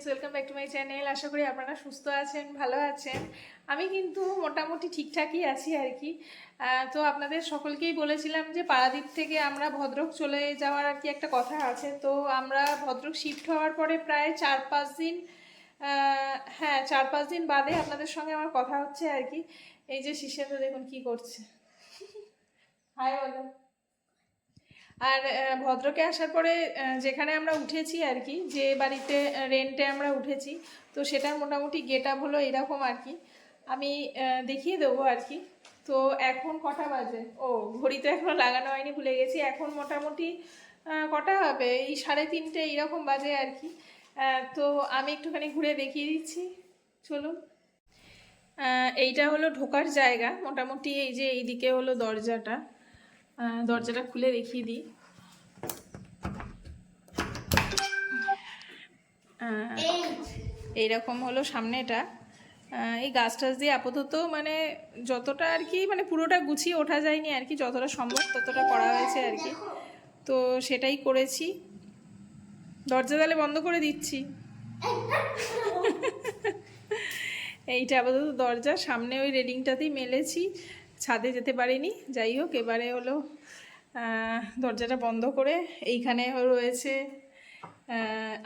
Welcome back to my channel. আশা করি আপনারা সুস্থ আছেন, ভালো আছেন। আমি কিন্তু মোটামুটি ঠিকঠাকই আছি আর কি। তো আপনাদের সকলকেই বলেছিলাম যে পারাদ্বীপ থেকে আমরা ভদ্রক চলে যাওয়ার আর কি একটা কথা আছে। তো আমরা ভদ্রক শিফট হওয়ার পরে প্রায় 4-5 দিন, হ্যাঁ 4-5 দিন বাদে আপনাদের সঙ্গে আমার কথা হচ্ছে আর কি। এই যে শিষ্যেন্দু দেখুন কি করছে, হাই বলো। আর ভদ্রকে আসার পরে যেখানে আমরা উঠেছি আর কি, যে বাড়িতে রেন্টে আমরা উঠেছি, তো সেটার মোটামুটি গেট আপ হলো এরকম আর কি। আমি দেখিয়ে দেবো আর কি। তো এখন কটা বাজে, ও ঘড়ি তো এখনও লাগানো হয়নি, ভুলে গেছি। এখন মোটামুটি কটা হবে, এই 3:30 এইরকম বাজে আর কি। তো আমি একটুখানি ঘুরে দেখিয়ে দিচ্ছি, চলুন। এইটা হলো ঢোকার জায়গা মোটামুটি। এই যে এইদিকে হলো দরজাটা, দরজাটা খুলে দেখিয়ে দিই। এইরকম হলো সামনেটা। এই গাছ টাছ দিয়ে আপাতত মানে যতটা আর কি, মানে পুরোটা গুছিয়ে ওঠা যায়নি আর কি, যতটা সম্ভব ততটা করা হয়েছে আর কি। তো সেটাই করেছি। দরজা তাহলে বন্ধ করে দিচ্ছি। এইটা আপাতত দরজা, সামনে ওই রেলিংটাতেই মেলেছি, ছাদে যেতে পারিনি। যাই হোক, এবারে হলো দরজাটা বন্ধ করে এইখানে রয়েছে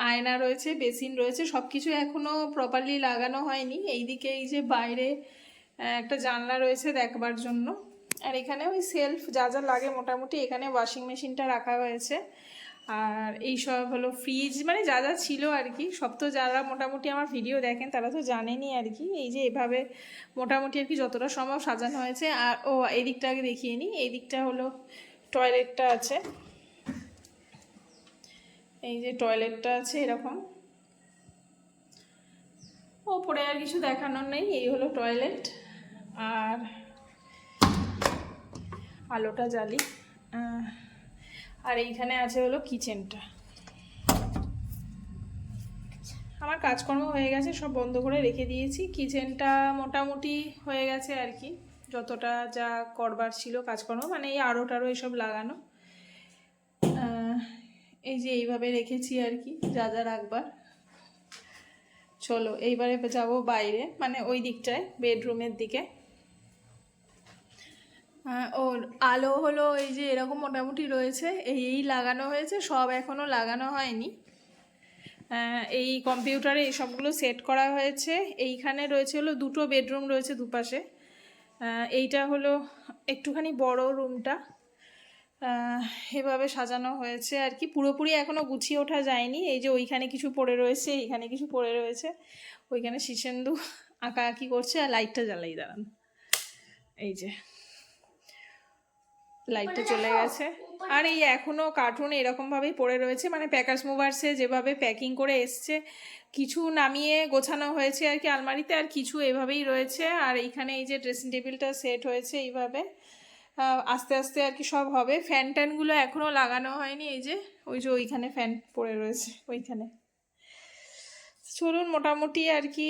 আয়না রয়েছে, বেসিন রয়েছে, সব কিছু এখনও প্রপারলি লাগানো হয়নি। এইদিকে এই যে বাইরে একটা জানলা রয়েছে দেখবার জন্য। আর এখানে ওই সেলফ যা যা লাগে মোটামুটি, এখানে ওয়াশিং মেশিনটা রাখা হয়েছে। আর এই সব হলো ফ্রিজ, মানে যা যা ছিল আর কি। সব তো যারা মোটামুটি আমার ভিডিও দেখেন তারা তো জানেনই আর কি। এই যে এভাবে মোটামুটি আর কি যতটা সম্ভব সাজানো হয়েছে। আর ও এই দিকটা আগে দেখিয়ে নিই। এই দিকটা হলো টয়লেটটা আছে, এই যে টয়লেটটা আছে এরকম। ওপরে আর কিছু দেখানোর নেই, এই হলো টয়লেট। আর আলোটা জ্বালি। আর এইখানে আছে হলো কিচেনটা। আমার কাজকর্ম হয়ে গেছে, সব বন্ধ করে রেখে দিয়েছি। কিচেনটা মোটামুটি হয়ে গেছে আর কি, যতটা যা করবার ছিল কাজকর্ম, মানে এই আরো টারো এসব লাগানো। এই যে এইভাবে রেখেছি আর কি যা যা রাখবার। চলো এইবারে যাব বাইরে, মানে ওই দিকটায় বেডরুমের দিকে। ওর আলো হলো এই যে এরকম মোটামুটি রয়েছে, এই লাগানো হয়েছে, সব এখনও লাগানো হয়নি। এই কম্পিউটারে এই সবগুলো সেট করা হয়েছে। এইখানে রয়েছে হলো দুটো বেডরুম রয়েছে দুপাশে। এইটা হলো একটুখানি বড় রুমটা। এভাবে সাজানো হয়েছে আর কি, পুরোপুরি এখনও গুছিয়ে ওঠা যায়নি। এই যে ওইখানে কিছু পড়ে রয়েছে, এইখানে কিছু পড়ে রয়েছে। ওইখানে শিশেন্দু আঁকাআঁকি করছে। আর লাইটটা জ্বালাই, দাঁড়ান, এই যে লাইটটা চলে গেছে। আর এই এখনও কার্টুন এরকমভাবেই পড়ে রয়েছে, মানে প্যাকার্স মুভার্সে যেভাবে প্যাকিং করে এসছে, কিছু নামিয়ে গোছানো হয়েছে আর কি আলমারিতে, আর কিছু এভাবেই রয়েছে। আর এইখানে এই যে ড্রেসিং টেবিলটা সেট হয়েছে এইভাবে। আস্তে আস্তে আর কি সব হবে। ফ্যান ট্যানগুলো এখনও লাগানো হয়নি। এই যে ওইখানে ফ্যান পড়ে রয়েছে ওইখানে। চলুন, মোটামুটি আর কি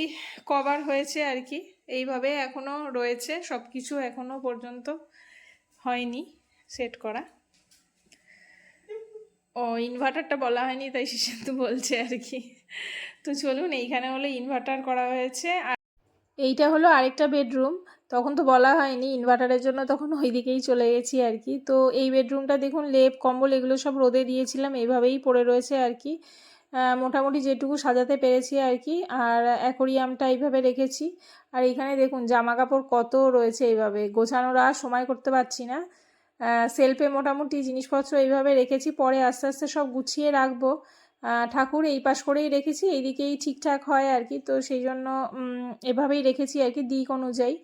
কভার হয়েছে আর কি, এইভাবে এখনও রয়েছে সব কিছু, এখনও পর্যন্ত হয়নি সেট করা। ও ইনভার্টারটা বলা হয়নি, তাই সিদ্ধান্ত বলছে আর কি। তো চলুন, এইখানে হলো ইনভার্টার করা হয়েছে। আর এইটা হলো আরেকটা বেডরুম, তখন তো বলা হয়নি ইনভার্টারের জন্য, তখন ওই দিকেই চলে গেছি আর কি। তো এই বেডরুমটা দেখুন, লেপ কম্বল এগুলো সব রোদে দিয়েছিলাম, এইভাবেই পড়ে রয়েছে আর কি। মোটামুটি যেটুকু সাজাতে পেরেছি আর কি। আর অ্যাকোরিয়ামটা এইভাবে রেখেছি। আর এইখানে দেখুন জামা কাপড় কত রয়েছে, এইভাবে গোছানোর আর সময় করতে পারছি না। সেলফে মোটামুটি জিনিসপত্র এইভাবে রেখেছি, পরে আস্তে আস্তে সব গুছিয়ে রাখবো। ঠাকুর এই পাশ করেই রেখেছি, এইদিকেই ঠিকঠাক হয় আর কি। তো সেই জন্য এভাবেই রেখেছি আর কি দিক অনুযায়ী।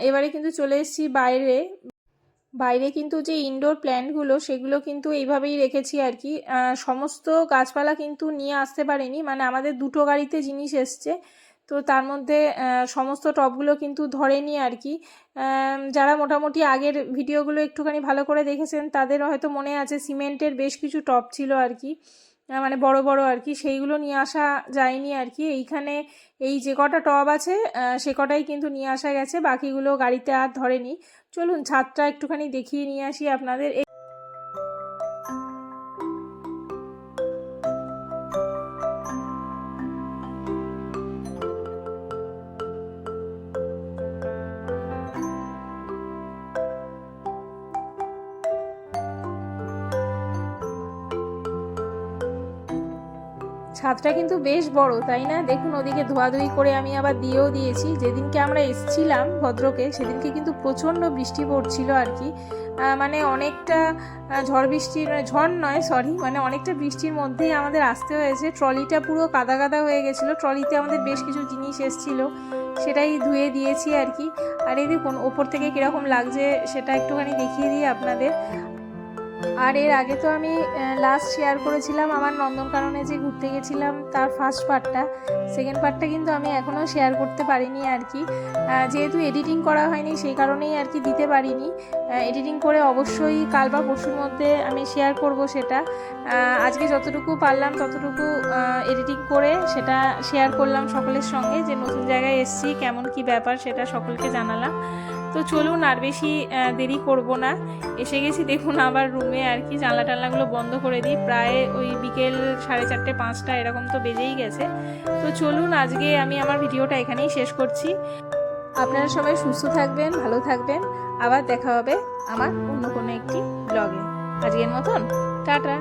এবারে কিন্তু চলে এসেছি বাইরে। বাইরে কিন্তু যে ইনডোর প্ল্যান্টগুলো সেগুলো কিন্তু এইভাবেই রেখেছি আর কি। সমস্ত গাছপালা কিন্তু নিয়ে আসতে পারিনি, মানে আমাদের দুটো গাড়িতে জিনিস এসছে, তো তার মধ্যে সমস্ত টবগুলো কিন্তু ধরেনি আর কি। যারা মোটামুটি আগের ভিডিওগুলো একটুখানি ভালো করে দেখেছেন তাদের হয়তো মনে আছে, সিমেন্টের বেশ কিছু টব ছিল আর কি, মানে বড় বড় আর কি, সেইগুলো নিয়ে আসা যায়নি আর কি। এইখানে এই যে কটা টব আছে সে কটাই কিন্তু নিয়ে আসা গেছে, বাকিগুলো গাড়িতে আর ধরেনি। চলুন ছাদটা একটুখানি দেখিয়ে নিয়ে আসি আপনাদের। ছাদটা কিন্তু বেশ বড়, তাই না? দেখুন ওদিকে ধোয়াধুয়ি করে আমি আবার দিয়েও দিয়েছি। যেদিনকে আমরা এসেছিলাম ভদ্রকে সেদিনকে কিন্তু প্রচণ্ড বৃষ্টি পড়ছিল আর কি, মানে অনেকটা ঝড় বৃষ্টি, ঝড় নয় সরি, মানে অনেকটা বৃষ্টির মধ্যেই আমাদের আসতে হয়েছে। ট্রলিটা পুরো কাদা কাদা হয়ে গেছিলো, ট্রলিতে আমাদের বেশ কিছু জিনিস এসেছিলো, সেটাই ধুয়ে দিয়েছি আর কি। আর এই দেখুন ওপর থেকে কীরকম লাগছে সেটা একটুখানি দেখিয়ে দিই আপনাদের। আর এর আগে তো আমি লাস্ট শেয়ার করেছিলাম আমার নন্দনকাননে যে ঘুরতে গেছিলাম তার ফার্স্ট পার্টটা। সেকেন্ড পার্টটা কিন্তু আমি এখনও শেয়ার করতে পারিনি আর কি, যেহেতু এডিটিং করা হয়নি সেই কারণেই আর কি দিতে পারিনি। এডিটিং করে অবশ্যই কাল বা পরশুর মধ্যে আমি শেয়ার করব সেটা। আজকে যতটুকু পারলাম ততটুকু এডিটিং করে সেটা শেয়ার করলাম সকলের সঙ্গে, যে নতুন জায়গায় এসেছি কেমন কি ব্যাপার সেটা সকলকে জানালাম। তো চলুন আর বেশি দেরি করব না, এসে গেছি দেখুন আবার রুমে আর কি। জানলা টানলাগুলো বন্ধ করে দিই, প্রায় ওই বিকেল 4:30 5টা এরকম তো বেজেই গেছে। তো চলুন আজকে আমি আমার ভিডিওটা এখানেই শেষ করছি। আপনারা সবাই সুস্থ থাকবেন, ভালো থাকবেন, আবার দেখা হবে আমার অন্য কোনো একটি ব্লগে। আজকের মতন টাটা।